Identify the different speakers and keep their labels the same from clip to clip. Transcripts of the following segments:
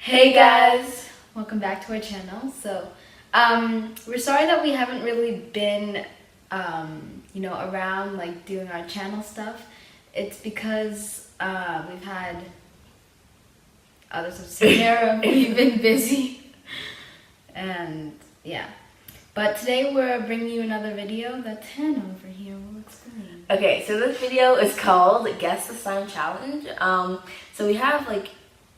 Speaker 1: Hey guys, welcome back to our channel. So, we're sorry that we haven't really been, around like doing our channel stuff. It's because we've had others have seen we've been busy, and yeah. But today we're bringing you another video that Hannah over here will explain.
Speaker 2: Okay, so this video is called Guess the Slime Challenge. So we have like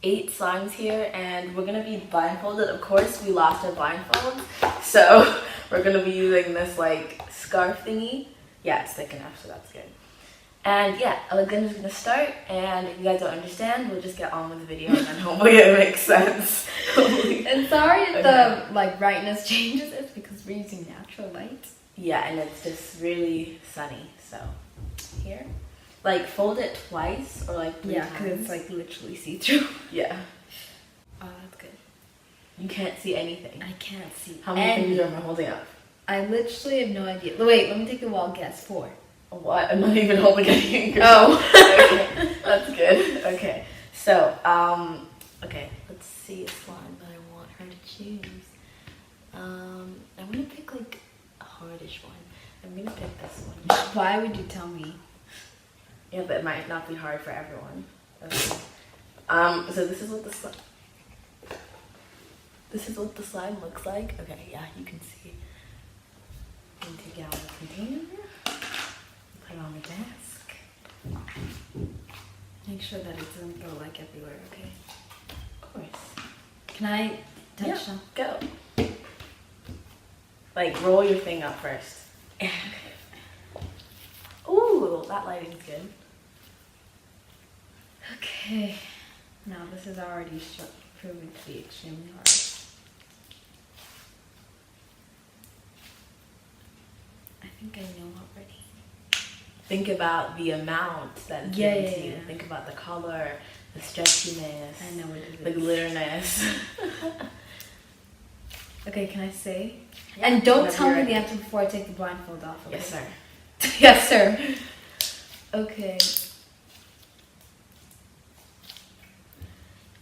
Speaker 2: 8 slimes here and we're gonna be blindfolded. Of course, we lost our blindfolds, so we're gonna be using this like scarf thingy. Yeah, it's thick enough, so that's good. And yeah, Alexandra's gonna start, and if you guys don't understand, we'll just get on with the video and then hopefully it makes sense.
Speaker 1: And sorry if the brightness changes, it's because we're using natural light.
Speaker 2: Yeah, and it's just really sunny, so here. Like, fold it twice or like 3 times.
Speaker 1: Yeah, because it's like literally see-through.
Speaker 2: Yeah.
Speaker 1: Oh, that's good.
Speaker 2: You can't see anything.
Speaker 1: I can't see.
Speaker 2: How many fingers am I holding up?
Speaker 1: I literally have no idea. Wait, let me take a wild guess. 4.
Speaker 2: What? I'm not even holding any fingers.
Speaker 1: Oh.
Speaker 2: Okay, that's good. Okay, so, okay, let's see a slime that I want her to choose. I'm gonna pick like a hardish one. I'm gonna pick this one.
Speaker 1: Why would you tell me?
Speaker 2: Yeah, but it might not be hard for everyone. Okay. So this is what the slime looks like. Okay, yeah, you can see. I'm gonna take it out of the container. Put it on the desk.
Speaker 1: Make sure that it doesn't go like everywhere, okay?
Speaker 2: Of course.
Speaker 1: Can I touch them?
Speaker 2: Go. Like, roll your thing up first. Ooh, that lighting's good.
Speaker 1: Okay. Now this is already proven to be extremely hard. I think I know already.
Speaker 2: Think about the amount that it's given to you. Think about the color, the stretchiness.
Speaker 1: I know what it is.
Speaker 2: The glitterness.
Speaker 1: Okay, can I say?
Speaker 2: Yeah,
Speaker 1: and don't
Speaker 2: whenever
Speaker 1: tell me
Speaker 2: you're
Speaker 1: the
Speaker 2: ready.
Speaker 1: answer before I take the blindfold off. Okay?
Speaker 2: Yes, sir.
Speaker 1: Yes, sir. Okay.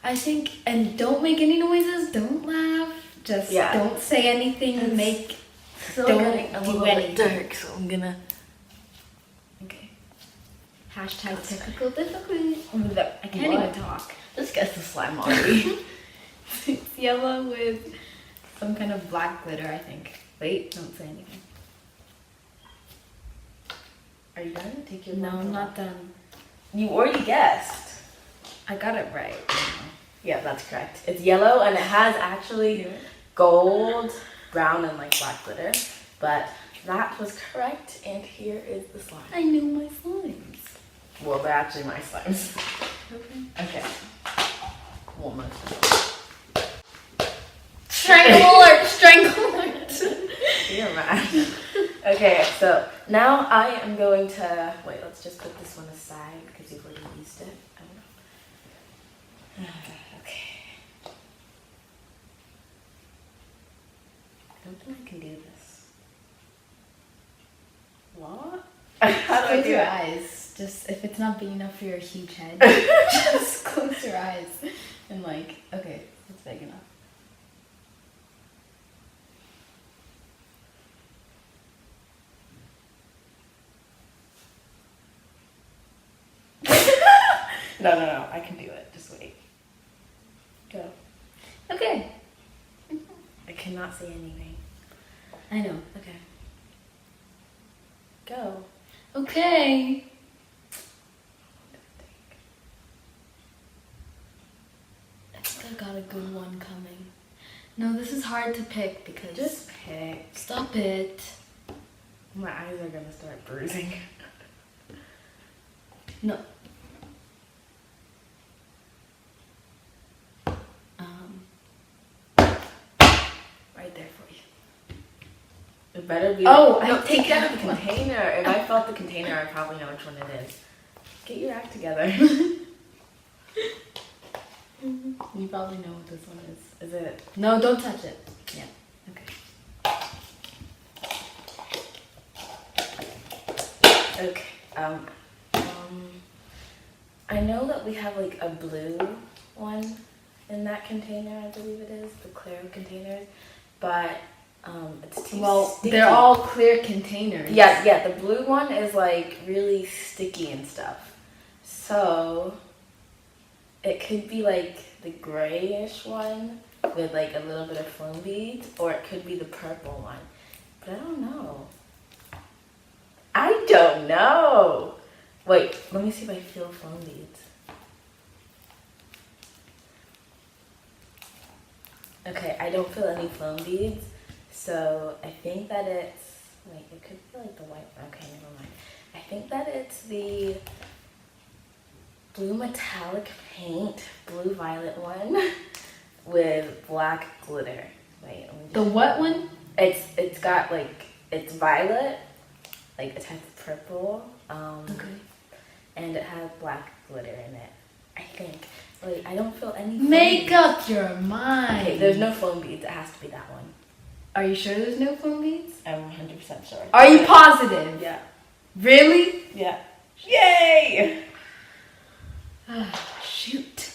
Speaker 1: I think, and don't make any noises. Don't laugh. Just don't say anything. Don't do anything.
Speaker 2: Dark, so I'm gonna.
Speaker 1: Okay. Hashtag technical difficulty. I can't even talk.
Speaker 2: Just guess the slime already.
Speaker 1: It's yellow with some kind of black glitter, I think. Wait, don't say anything.
Speaker 2: Are you done? Take your
Speaker 1: No,
Speaker 2: blindfold
Speaker 1: I'm not
Speaker 2: off.
Speaker 1: done.
Speaker 2: You already guessed.
Speaker 1: I got it right.
Speaker 2: Yeah, that's correct. It's yellow and it has actually gold, brown, and like black glitter. But that was correct, and here is the slime.
Speaker 1: I knew my slimes.
Speaker 2: Well, they're actually my slimes.
Speaker 1: Okay.
Speaker 2: Okay. Well, most of them.
Speaker 1: Strangle alert! Strangle alert!
Speaker 2: You're mad. Okay, so now I am going to wait. Let's just put this one aside because you've already used it. I don't know. Okay. I don't think I can do this. What? How do I
Speaker 1: Close
Speaker 2: do
Speaker 1: your
Speaker 2: it?
Speaker 1: eyes. Just if it's not big enough for your huge head, just close your eyes and okay, it's big enough.
Speaker 2: No. I can do it. Just wait. Go.
Speaker 1: Okay.
Speaker 2: I cannot see anything.
Speaker 1: I know.
Speaker 2: Okay. Go.
Speaker 1: Okay. I think I got a good one coming. No, this is hard to pick because...
Speaker 2: Just pick.
Speaker 1: Stop it.
Speaker 2: My eyes are gonna start bruising.
Speaker 1: No. Right there for you.
Speaker 2: It better be.
Speaker 1: Oh,
Speaker 2: no,
Speaker 1: I
Speaker 2: take
Speaker 1: take
Speaker 2: it out
Speaker 1: out
Speaker 2: of the container. If I felt the container, I probably know which one it is. Get your act together. You probably know what this one is. Is it?
Speaker 1: No, don't touch it. Yeah. Okay.
Speaker 2: Okay. I know that we have like a blue one, in that container, I believe it is, the clear containers. But it's too
Speaker 1: Well,
Speaker 2: sticky.
Speaker 1: they're all clear containers.
Speaker 2: Yeah, the blue one is like really sticky and stuff. So it could be like the grayish one with like a little bit of foam beads, or it could be the purple one. But I don't know. I don't know. Wait, let me see if I feel foam beads. Okay, I don't feel any foam beads, so I think that it's, wait, it could be like the white, okay, never mind. I think that it's the blue metallic paint, blue violet one with black glitter. Wait, let me just,
Speaker 1: The what one?
Speaker 2: it's got like, it's violet, like it has purple,
Speaker 1: Okay.
Speaker 2: and it has black glitter in it, I think. Wait, I don't feel any foam
Speaker 1: Make
Speaker 2: beads.
Speaker 1: up your mind.
Speaker 2: Okay, there's no foam beads. It has to be that one.
Speaker 1: Are you sure there's no foam beads?
Speaker 2: I'm 100% sure.
Speaker 1: Are you positive?
Speaker 2: Yeah.
Speaker 1: Really?
Speaker 2: Yeah. Yay!
Speaker 1: Shoot.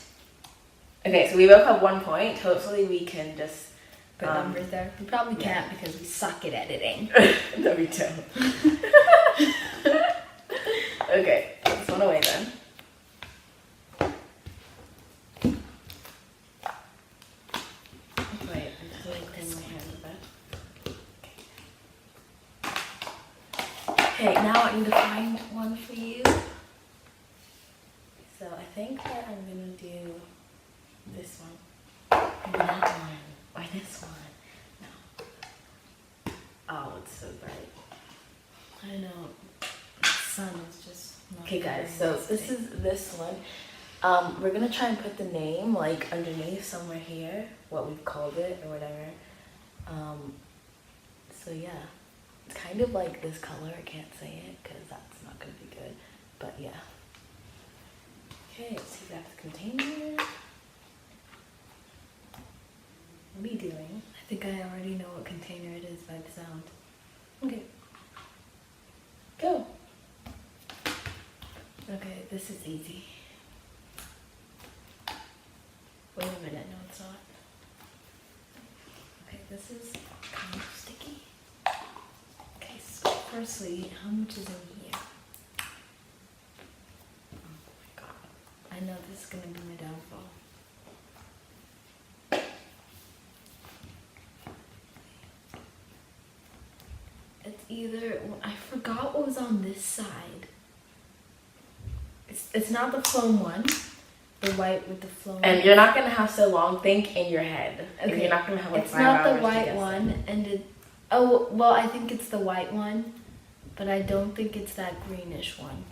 Speaker 2: Okay, so we both have 1 point. Hopefully we can just
Speaker 1: Put numbers there. We probably
Speaker 2: yeah.
Speaker 1: can't because we suck at editing.
Speaker 2: no, we don't. Okay, put this one away then. Wait, I'm just like clean my hands a bit. Okay, now I need to find one for you. So I think that I'm gonna do this one. Maybe that one. Or this one. No. Oh, it's so bright.
Speaker 1: I know. The sun is just not
Speaker 2: Okay guys,
Speaker 1: very
Speaker 2: so
Speaker 1: nice
Speaker 2: this
Speaker 1: today.
Speaker 2: is this one. We're gonna try and put the name like underneath somewhere here, what we've called it or whatever. So yeah, it's kind of like this color. I can't say it because that's not gonna be good, but yeah. Okay, let's see if that's the container. What are you doing?
Speaker 1: I think I already know what container it is by the sound.
Speaker 2: Okay. Go.
Speaker 1: Okay, this is easy. Wait a minute, no it's not. Okay, this is kind of sticky. Okay, so firstly, how much is in here? Oh my god. I know this is gonna be my downfall. It's either, I forgot what was on this side. It's not the foam one. The white with the flowing.
Speaker 2: And you're not gonna have so long. Think in your head. And
Speaker 1: Okay.
Speaker 2: you're not gonna have like
Speaker 1: It's
Speaker 2: 5
Speaker 1: not
Speaker 2: hours
Speaker 1: the
Speaker 2: to
Speaker 1: white
Speaker 2: guess
Speaker 1: one,
Speaker 2: it.
Speaker 1: and it. Oh well, I think it's the white one, but I don't think it's that greenish one.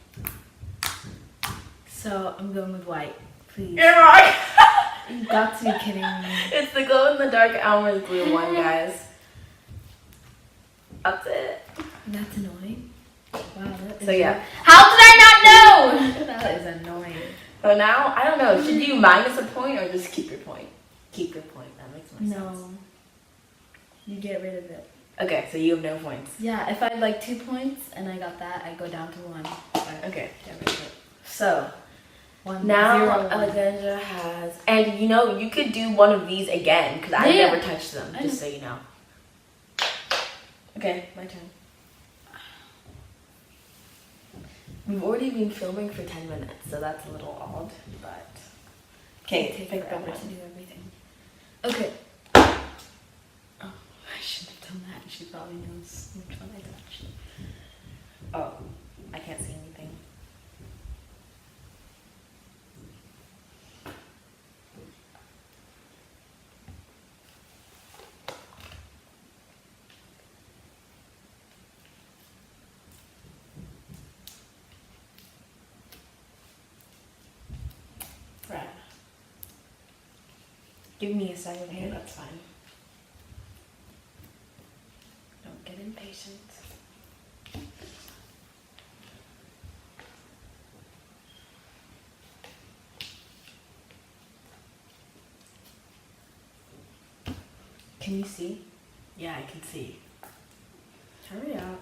Speaker 1: So I'm going with white, please.
Speaker 2: You're wrong.
Speaker 1: You got to be kidding me.
Speaker 2: It's the glow in the dark Elmer's glue one, guys. That's it.
Speaker 1: That's annoying. Wow. That is
Speaker 2: So yeah.
Speaker 1: How did I not know? That is annoying.
Speaker 2: So now I don't know. Should you minus a point or just keep your point? Keep your point. That makes more sense.
Speaker 1: No. You get rid of it.
Speaker 2: Okay, so you have no points.
Speaker 1: Yeah, if I had like 2 points and I got that, I go down to 1. But
Speaker 2: Okay.
Speaker 1: get rid of it.
Speaker 2: So
Speaker 1: 1,
Speaker 2: now
Speaker 1: 0, 1.
Speaker 2: Alexandra has, and you know you could do one of these again because I
Speaker 1: Yeah.
Speaker 2: never touched them.
Speaker 1: I
Speaker 2: Just so you know. Okay, my turn. We've already been filming for 10 minutes, so that's a little odd, but okay,
Speaker 1: Take
Speaker 2: pick that
Speaker 1: forever
Speaker 2: one.
Speaker 1: to do everything. Okay. Oh, I shouldn't have done that. She probably knows which one I touched.
Speaker 2: Oh, I can't see anything. Right.
Speaker 1: Give me a second
Speaker 2: Okay,
Speaker 1: here.
Speaker 2: that's fine.
Speaker 1: Don't get impatient. Can you see?
Speaker 2: Yeah, I can see.
Speaker 1: Hurry up.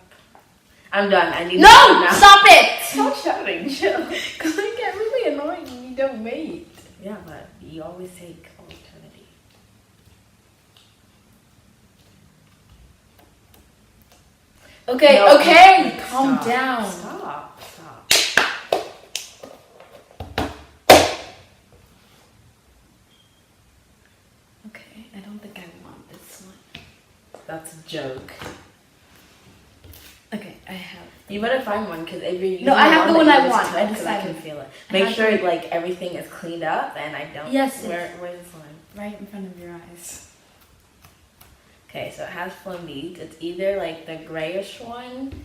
Speaker 2: I'm done. I need to
Speaker 1: No!
Speaker 2: go now.
Speaker 1: Stop it!
Speaker 2: Stop shouting, chill.
Speaker 1: Because I get really annoying when you don't wait.
Speaker 2: Yeah, but you always take all the
Speaker 1: Okay,
Speaker 2: No,
Speaker 1: okay,
Speaker 2: stop,
Speaker 1: calm down.
Speaker 2: Stop.
Speaker 1: Okay, I don't think I want this one.
Speaker 2: That's a joke.
Speaker 1: Okay, I have.
Speaker 2: You better find one because if you're using
Speaker 1: No, I have the
Speaker 2: that
Speaker 1: one I
Speaker 2: you
Speaker 1: want.
Speaker 2: just
Speaker 1: I
Speaker 2: took, 'cause I can
Speaker 1: decided.
Speaker 2: feel it.
Speaker 1: I
Speaker 2: Make
Speaker 1: have
Speaker 2: sure
Speaker 1: to-
Speaker 2: like everything is cleaned up and I don't.
Speaker 1: Yes,
Speaker 2: Where's the slime?
Speaker 1: Right in front of your eyes.
Speaker 2: Okay, so it has foam beads. It's either like the grayish one.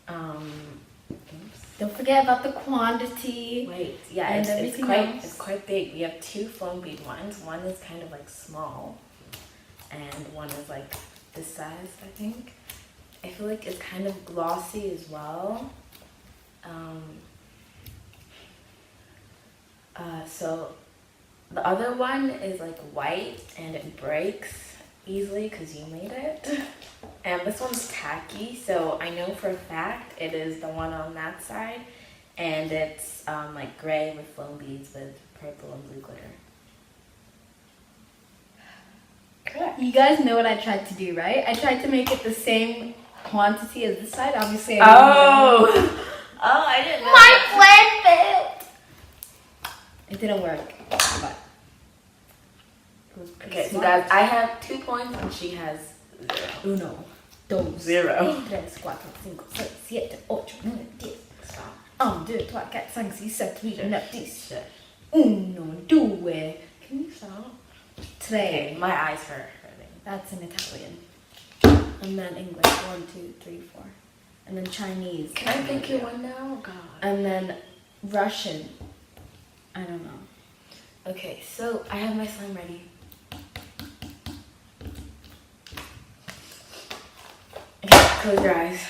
Speaker 2: Oops.
Speaker 1: Don't forget about the quantity.
Speaker 2: Wait, yeah,
Speaker 1: And
Speaker 2: it's
Speaker 1: everything
Speaker 2: quite
Speaker 1: else.
Speaker 2: it's quite big. We have 2 foam bead ones. One is kind of like small, and one is like this size, I think. I feel like it's kind of glossy as well. So the other one is like white and it breaks easily because you made it. And this one's tacky, so I know for a fact it is the one on that side, and it's like gray with foam beads with purple and blue glitter. Correct.
Speaker 1: You guys know what I tried to do, right? I tried to make it the same quantity as this side. Obviously,
Speaker 2: I didn't know.
Speaker 1: my plan failed. It didn't work, but it was pretty
Speaker 2: Okay, so
Speaker 1: smart.
Speaker 2: guys, I have 2 points and she has 0.
Speaker 1: 1, 2,
Speaker 2: 0.
Speaker 1: 3, 4, 5, 6, 7, 8, 9, 10.
Speaker 2: Stop.
Speaker 1: 1, 2, 3, 4, 5, 6, 7, 8, 9, 10.
Speaker 2: Shush.
Speaker 1: 1, 2, can you stop? 3.
Speaker 2: Okay, my eyes hurting.
Speaker 1: That's in Italian. And then English, 1, 2, 3, 4. And then Chinese.
Speaker 2: Can I pick your one now? Oh, God.
Speaker 1: And then Russian. I don't know.
Speaker 2: Okay, so I have my slime ready. Okay, close your eyes.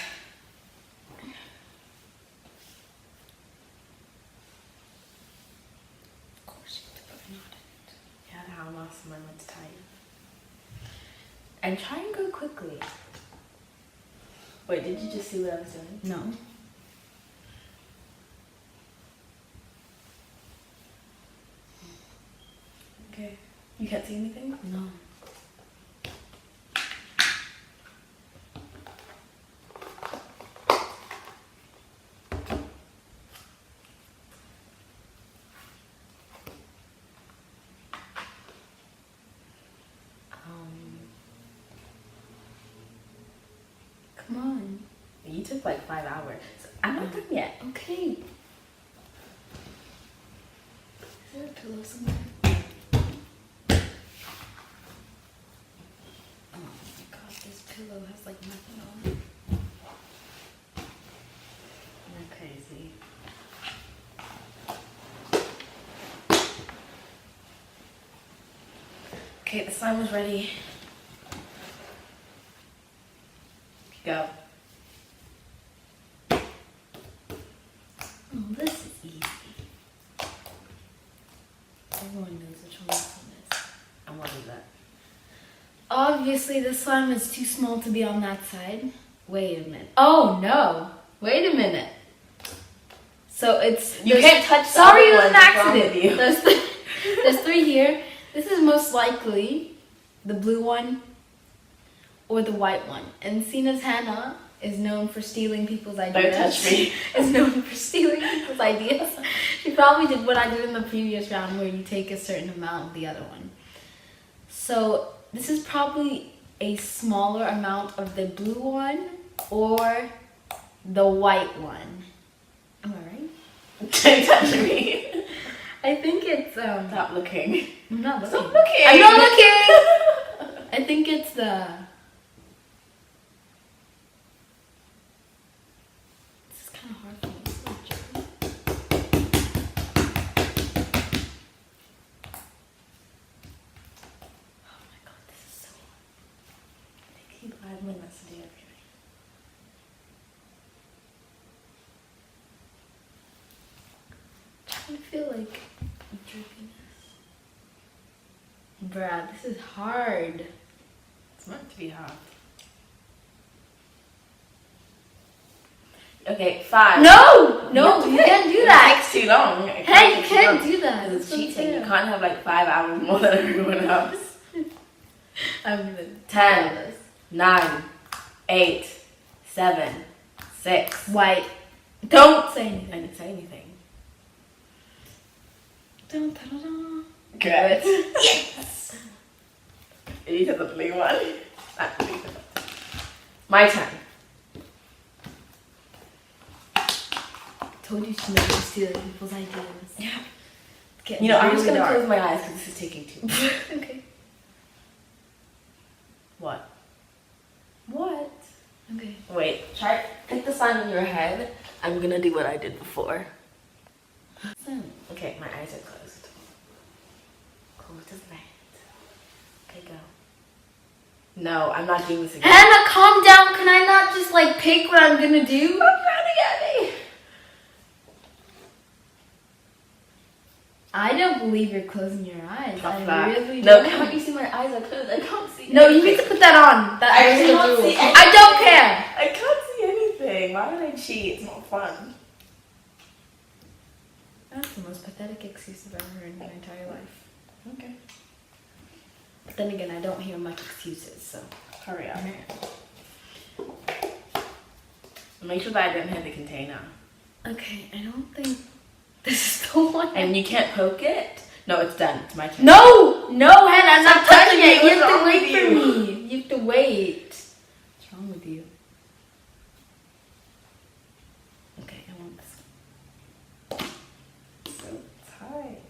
Speaker 1: Of course you have to put a knot in it.
Speaker 2: Yeah, how else am I meant to tie you? And try and go quickly. Wait, did you just see what I was doing?
Speaker 1: No.
Speaker 2: Okay. You can't see anything?
Speaker 1: No. Come on.
Speaker 2: You took like 5 hours. So I'm not done yet.
Speaker 1: Okay. Is there a pillow somewhere? Oh my god, this pillow has like nothing on it.
Speaker 2: You're crazy. Okay, the slime is ready. Go.
Speaker 1: Oh, this is easy. Everyone knows which one this one is.
Speaker 2: And what is that?
Speaker 1: Obviously, the slime is too small to be on that side. Wait a minute. Oh no! Wait a minute. So it's
Speaker 2: You can't touch the
Speaker 1: Sorry,
Speaker 2: other
Speaker 1: it was an
Speaker 2: one. What's wrong with
Speaker 1: accident.
Speaker 2: you?
Speaker 1: There's 3 here. This is most likely the blue one or the white one. And seeing as Hannah is known for stealing people's ideas.
Speaker 2: Don't touch me.
Speaker 1: Is known for stealing people's ideas. She probably did what I did in the previous round, where you take a certain amount of the other one. So this is probably a smaller amount of the blue one or the white one. Am I right?
Speaker 2: Don't touch me.
Speaker 1: I think it's
Speaker 2: Stop looking.
Speaker 1: I'm not looking.
Speaker 2: Stop looking.
Speaker 1: I'm not looking. I think it's the. This is kind of hard for me. It's not true. Oh my god, this is so hard.
Speaker 2: I keep 5 minutes to do everything.
Speaker 1: I feel like droopiness. Bruh, this is hard.
Speaker 2: It's meant to be hard. Okay, 5.
Speaker 1: No! No,
Speaker 2: have to
Speaker 1: you
Speaker 2: pick.
Speaker 1: can't do
Speaker 2: It
Speaker 1: that.
Speaker 2: takes too long. It
Speaker 1: Hey, you
Speaker 2: take too
Speaker 1: can't
Speaker 2: long.
Speaker 1: do that.
Speaker 2: Because it's
Speaker 1: That's
Speaker 2: cheating. You
Speaker 1: unfair.
Speaker 2: can't have like 5 hours more than everyone else.
Speaker 1: I'm gonna
Speaker 2: 10,
Speaker 1: do this.
Speaker 2: 9, 8, 7, 6.
Speaker 1: White. Don't say
Speaker 2: I
Speaker 1: anything.
Speaker 2: didn't say anything.
Speaker 1: Dun, dun, dun, dun.
Speaker 2: Good. Yes! You did the blue one. My turn.
Speaker 1: Told you she never steal people's ideas.
Speaker 2: Yeah.
Speaker 1: Getting
Speaker 2: You know, I'm just
Speaker 1: really
Speaker 2: gonna
Speaker 1: dark.
Speaker 2: close my eyes because this is taking too long.
Speaker 1: Okay.
Speaker 2: What? What?
Speaker 1: Okay.
Speaker 2: Wait, pick the sign in your head. I'm gonna do what I did before. Okay, my eyes are closed. Closed as that. Okay, go. No, I'm not doing this again.
Speaker 1: Hannah, calm down. Can I not just like pick what I'm gonna do?
Speaker 2: Stop frowning at me.
Speaker 1: I don't believe you're closing your eyes.
Speaker 2: Stop
Speaker 1: I
Speaker 2: that.
Speaker 1: really
Speaker 2: No,
Speaker 1: don't.
Speaker 2: can't you see my eyes are closed? I can't see.
Speaker 1: No, you need
Speaker 2: anything.
Speaker 1: to put that on. That
Speaker 2: I
Speaker 1: is the
Speaker 2: cannot
Speaker 1: rule.
Speaker 2: see anything.
Speaker 1: I don't care.
Speaker 2: I can't see anything. Why would I cheat? It's not fun.
Speaker 1: That's the most pathetic excuse I've ever heard in my entire life.
Speaker 2: Okay.
Speaker 1: But then again, I don't hear much excuses, so.
Speaker 2: Hurry up. Make sure that I didn't hit the container.
Speaker 1: Okay, I don't think this is the one.
Speaker 2: And you can't poke it? No, it's done. It's my turn.
Speaker 1: No! No, Hannah, I'm not touching it. You
Speaker 2: What's
Speaker 1: have
Speaker 2: wrong
Speaker 1: to wait
Speaker 2: with
Speaker 1: for
Speaker 2: you?
Speaker 1: me. You have to wait. What's wrong with you? Okay, I want this.
Speaker 2: So tight.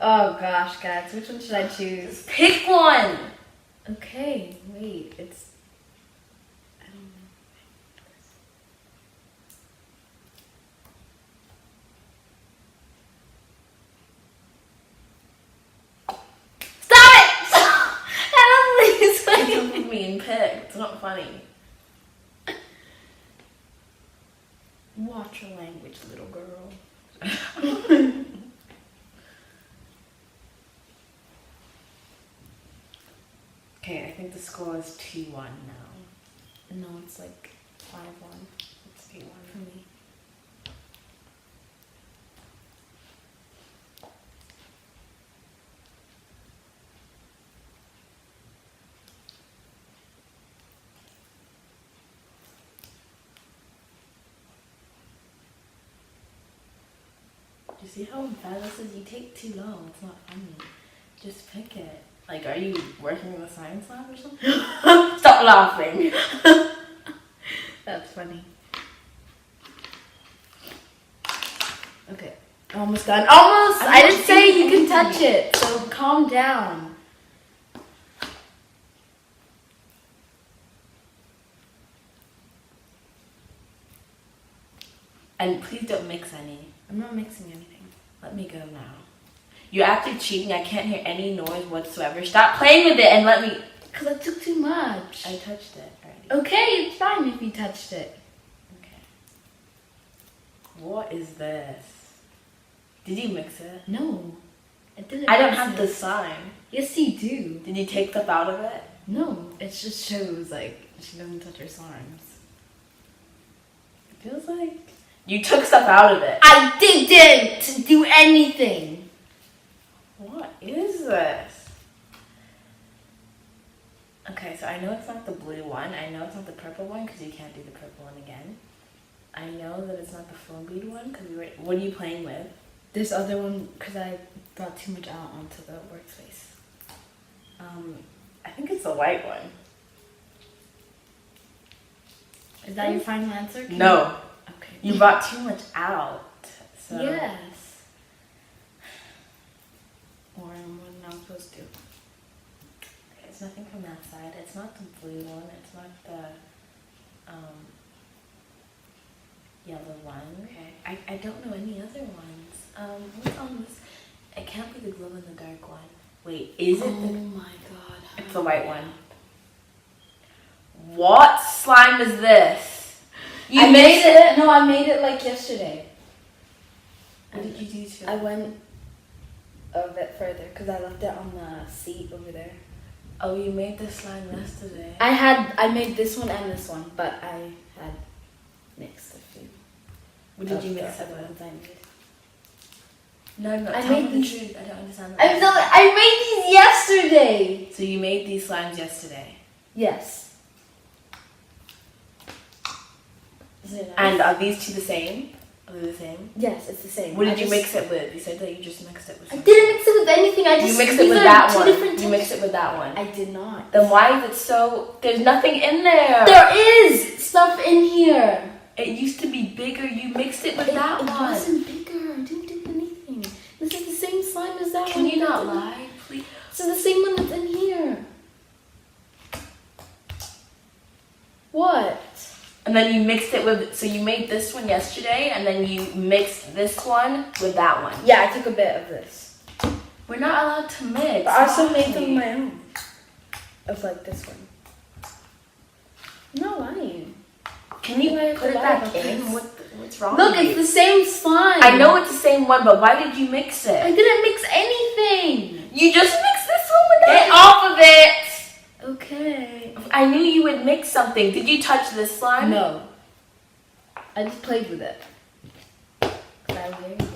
Speaker 1: Oh gosh, guys, which one should I choose?
Speaker 2: Pick one.
Speaker 1: Okay, wait, it's. I don't know. Stop it! I don't
Speaker 2: It's
Speaker 1: think
Speaker 2: not mean pick. It's not funny.
Speaker 1: Watch your language, little girl.
Speaker 2: Okay, I think the score is 2-1 now.
Speaker 1: No, it's like 5-1
Speaker 2: It's 2-1.
Speaker 1: for me.
Speaker 2: Do you see how bad this is? You take too long. It's not funny. Just pick it. Like, are you working in the science lab or something? Stop laughing.
Speaker 1: That's funny. Okay, almost done. Almost!
Speaker 2: I'm
Speaker 1: I
Speaker 2: not
Speaker 1: didn't say you
Speaker 2: doing
Speaker 1: can touch it, so calm down.
Speaker 2: And please don't mix any.
Speaker 1: I'm not mixing anything.
Speaker 2: Let me go now. You're actually cheating. I can't hear any noise whatsoever. Stop playing with it and let me.
Speaker 1: Because I took too much.
Speaker 2: I touched it already.
Speaker 1: Okay, it's fine if you touched it.
Speaker 2: Okay. What is this? Did you mix it?
Speaker 1: No. I didn't.
Speaker 2: I don't
Speaker 1: mix
Speaker 2: have
Speaker 1: it.
Speaker 2: the sign.
Speaker 1: Yes, you do.
Speaker 2: Did you take stuff out of it?
Speaker 1: No, it just shows like she doesn't touch her slimes.
Speaker 2: It feels like you took stuff out of it.
Speaker 1: I didn't do anything.
Speaker 2: What is this? Okay, so I know it's not the blue one. I know it's not the purple one because you can't do the purple one again. I know that it's not the full bead one because we were. What are you playing with?
Speaker 1: This other one, because I brought too much out onto the workspace.
Speaker 2: I think it's the white one.
Speaker 1: Is that your final answer? Can
Speaker 2: No,
Speaker 1: you- Okay.
Speaker 2: you brought too much out. So.
Speaker 1: Yes. Or what am I supposed to do?
Speaker 2: Okay, it's nothing from that side. It's not the blue one. It's not the yellow one.
Speaker 1: Okay.
Speaker 2: I don't know any other ones. What's on this? It can't be the glow in the dark one. Wait, is it
Speaker 1: Oh
Speaker 2: the?
Speaker 1: my god.
Speaker 2: It's the white one. What slime is this? You
Speaker 1: I
Speaker 2: made
Speaker 1: made it. No, I made it like yesterday.
Speaker 2: What did you do to
Speaker 1: I
Speaker 2: it?
Speaker 1: went a bit further because I left it on the seat over there.
Speaker 2: Oh, you made this slime yesterday.
Speaker 1: I made this one and this one, but I had mixed a few.
Speaker 2: What did
Speaker 1: of
Speaker 2: you
Speaker 1: the
Speaker 2: mix it
Speaker 1: other
Speaker 2: with?
Speaker 1: ones I made.
Speaker 2: No,
Speaker 1: I
Speaker 2: tell
Speaker 1: made
Speaker 2: me the
Speaker 1: these-
Speaker 2: truth. I don't understand
Speaker 1: I made these yesterday.
Speaker 2: So you made these slimes yesterday.
Speaker 1: Yes. Is it nice?
Speaker 2: And are these two the same? Are they the same?
Speaker 1: Yes, it's the same.
Speaker 2: What did
Speaker 1: I
Speaker 2: you
Speaker 1: just-
Speaker 2: mix it with? You said that you just mixed it with
Speaker 1: I
Speaker 2: something.
Speaker 1: didn't mix it with anything. I just
Speaker 2: You mixed it
Speaker 1: these
Speaker 2: with
Speaker 1: are
Speaker 2: that
Speaker 1: two
Speaker 2: one.
Speaker 1: different
Speaker 2: You mixed it with that one.
Speaker 1: I did not.
Speaker 2: Then why is it so... There's nothing in there.
Speaker 1: There is stuff in here.
Speaker 2: It used to be bigger. You mixed it with
Speaker 1: It
Speaker 2: that one.
Speaker 1: wasn't bigger. I didn't do anything. This is the same slime as that
Speaker 2: Can
Speaker 1: one.
Speaker 2: you not lie, please?
Speaker 1: This is the same one that's in here. What?
Speaker 2: And then you mixed it with... So you made this one yesterday, and then you mixed this one with that one.
Speaker 1: Yeah, I took a bit of this.
Speaker 2: We're not allowed to mix.
Speaker 1: But I also
Speaker 2: Why?
Speaker 1: made some of my own. Of like this one. I'm not lying.
Speaker 2: Can you
Speaker 1: Why do I have
Speaker 2: put
Speaker 1: to
Speaker 2: it
Speaker 1: lie
Speaker 2: back
Speaker 1: about
Speaker 2: in?
Speaker 1: this?
Speaker 2: What's wrong
Speaker 1: Look,
Speaker 2: with
Speaker 1: it's
Speaker 2: you?
Speaker 1: the same slime.
Speaker 2: I know it's the same one, but why did you mix
Speaker 1: I
Speaker 2: it?
Speaker 1: didn't mix anything.
Speaker 2: You just mixed this one with
Speaker 1: Get
Speaker 2: it. Off of it!
Speaker 1: Okay.
Speaker 2: I knew you would mix something. Did you touch this slime?
Speaker 1: No. I just played with it. 'Cause I was very bored.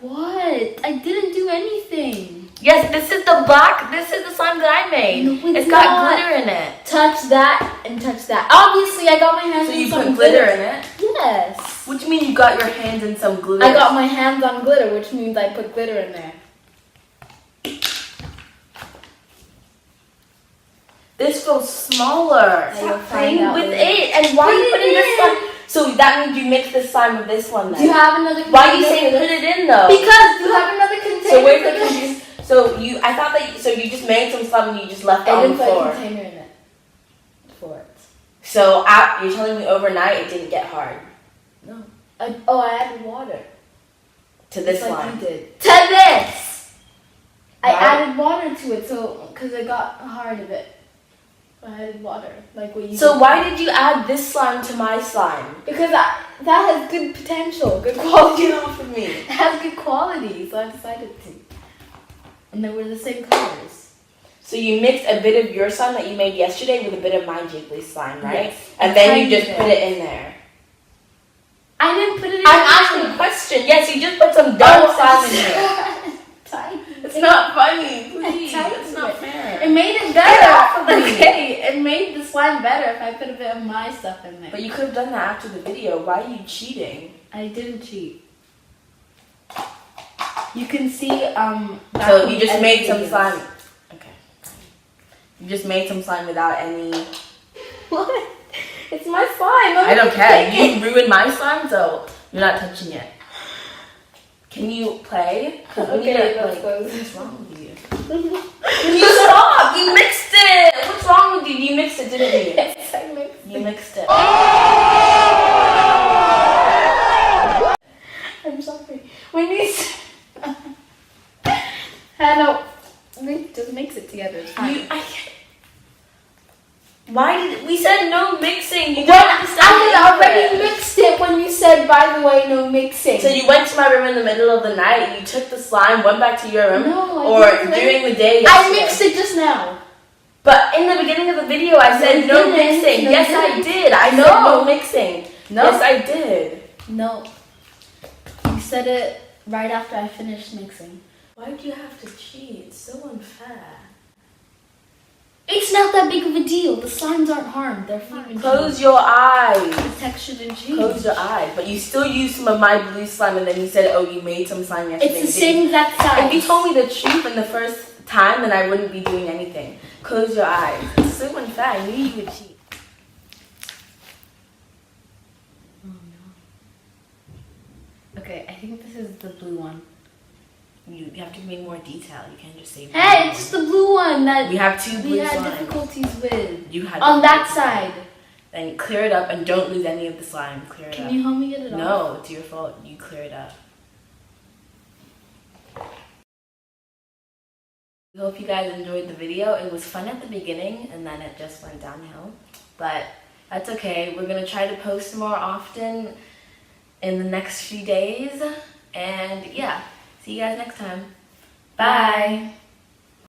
Speaker 1: What? I didn't do anything.
Speaker 2: Yes, this is the black. This is the slime that I made.
Speaker 1: No, it's
Speaker 2: got
Speaker 1: not.
Speaker 2: glitter in it.
Speaker 1: Touch that and touch that. Obviously, I got my hands
Speaker 2: So
Speaker 1: on
Speaker 2: you
Speaker 1: some
Speaker 2: put glitter in it?
Speaker 1: Yes.
Speaker 2: What do you mean you got your hands in some glitter?
Speaker 1: I got my hands on glitter, which means I put glitter in there.
Speaker 2: This feels smaller.
Speaker 1: You'll
Speaker 2: Stop
Speaker 1: find
Speaker 2: playing
Speaker 1: out
Speaker 2: with
Speaker 1: later.
Speaker 2: it. And why are you
Speaker 1: Put it
Speaker 2: putting this
Speaker 1: in.
Speaker 2: slime? So that means you mixed this slime with this one then.
Speaker 1: Do you have another container?
Speaker 2: Why are you saying
Speaker 1: for
Speaker 2: put
Speaker 1: this?
Speaker 2: it in though?
Speaker 1: Because you have another container.
Speaker 2: So where's
Speaker 1: for
Speaker 2: the
Speaker 1: this.
Speaker 2: container? So I thought that. So you just made some slime and you just left it
Speaker 1: I
Speaker 2: on the
Speaker 1: didn't put a
Speaker 2: floor.
Speaker 1: container in it. For it.
Speaker 2: So you're telling me overnight it didn't get hard
Speaker 1: No. I added water.
Speaker 2: to this
Speaker 1: Just like
Speaker 2: slime.
Speaker 1: you did. To this! I
Speaker 2: Why?
Speaker 1: added water to it, so because it got hard a bit. I added water, like what you.
Speaker 2: So
Speaker 1: did.
Speaker 2: why did you add this slime to my slime?
Speaker 1: Because that has good potential, good quality.
Speaker 2: Get off of me.
Speaker 1: It has good quality, so I decided to. And they were the same colors.
Speaker 2: So you mixed a bit of your slime that you made yesterday with a bit of my Jiggly slime, right?
Speaker 1: Yes.
Speaker 2: And then you
Speaker 1: Tiny
Speaker 2: just
Speaker 1: bit.
Speaker 2: put it in there.
Speaker 1: I didn't put it in.
Speaker 2: I'm asking a question. Yes, you just put some dumb slime in here.
Speaker 1: Tiny.
Speaker 2: It's not funny. Please.
Speaker 1: Tiny
Speaker 2: It's not
Speaker 1: bit.
Speaker 2: fair.
Speaker 1: It made it
Speaker 2: Get
Speaker 1: better.
Speaker 2: off of me.
Speaker 1: Okay, it made the slime better if I put a bit of my stuff in there.
Speaker 2: But you could have done that after the video. Why are you cheating?
Speaker 1: I didn't cheat. You can see back
Speaker 2: So
Speaker 1: when
Speaker 2: you
Speaker 1: we
Speaker 2: just
Speaker 1: edit
Speaker 2: made some
Speaker 1: videos.
Speaker 2: slime. Okay. You just made some slime without any...
Speaker 1: What? It's my slime.
Speaker 2: I don't care. You ruined my slime, so you're not touching it. Can you play? 'Cause we need
Speaker 1: Okay,
Speaker 2: to,
Speaker 1: let's
Speaker 2: like,
Speaker 1: go.
Speaker 2: what's wrong with you? You stop! You mixed it! What's wrong with you? You mixed it, didn't you?
Speaker 1: Yes, I mixed
Speaker 2: You
Speaker 1: it.
Speaker 2: mixed it.
Speaker 1: I'm sorry. When you Hannah, we just mix it together. It's fine.
Speaker 2: I can't. Why did we said no mixing? You
Speaker 1: When
Speaker 2: don't understand.
Speaker 1: I had already
Speaker 2: English.
Speaker 1: mixed it when you said, by the way, no mixing.
Speaker 2: So you went to my room in the middle of the night. You took the slime, went back to your room,
Speaker 1: No, I
Speaker 2: or
Speaker 1: didn't.
Speaker 2: during the day.
Speaker 1: I
Speaker 2: yesterday.
Speaker 1: mixed it just now.
Speaker 2: But in the beginning of the video, I said
Speaker 1: No,
Speaker 2: no
Speaker 1: you didn't.
Speaker 2: mixing.
Speaker 1: No,
Speaker 2: Yes,
Speaker 1: you
Speaker 2: I
Speaker 1: didn't.
Speaker 2: did. I
Speaker 1: No.
Speaker 2: said no mixing.
Speaker 1: No.
Speaker 2: Yes, I did.
Speaker 1: No. You said it right after I finished mixing.
Speaker 2: Why do you have to cheat? It's so unfair.
Speaker 1: It's not that big of a deal. The slimes aren't harmed. They're fine.
Speaker 2: Close your eyes.
Speaker 1: The texture didn't change.
Speaker 2: Close your eyes. But you still used some of my blue slime, and then you said, "Oh, you made some slime yesterday."
Speaker 1: It's the
Speaker 2: You didn't.
Speaker 1: same exact size.
Speaker 2: If you told me the truth in the first time, then I wouldn't be doing anything. Close your eyes. It's so unfair. I knew you would cheat.
Speaker 1: Oh no. Okay, I think this is the blue one.
Speaker 2: You have to give me more detail. You can't just say.
Speaker 1: Hey, it's just the blue one that
Speaker 2: We have two
Speaker 1: we
Speaker 2: blue
Speaker 1: had
Speaker 2: slimes.
Speaker 1: difficulties with.
Speaker 2: You had
Speaker 1: On that
Speaker 2: difficulties.
Speaker 1: side.
Speaker 2: Then clear it up and don't lose any of the slime. Clear it
Speaker 1: Can
Speaker 2: up.
Speaker 1: you help me get it off?
Speaker 2: No, it's your fault. You clear it up. We hope you guys enjoyed the video. It was fun at the beginning and then it just went downhill. But that's okay. We're going to try to post more often in the next few days. And yeah, see you guys next time. Bye.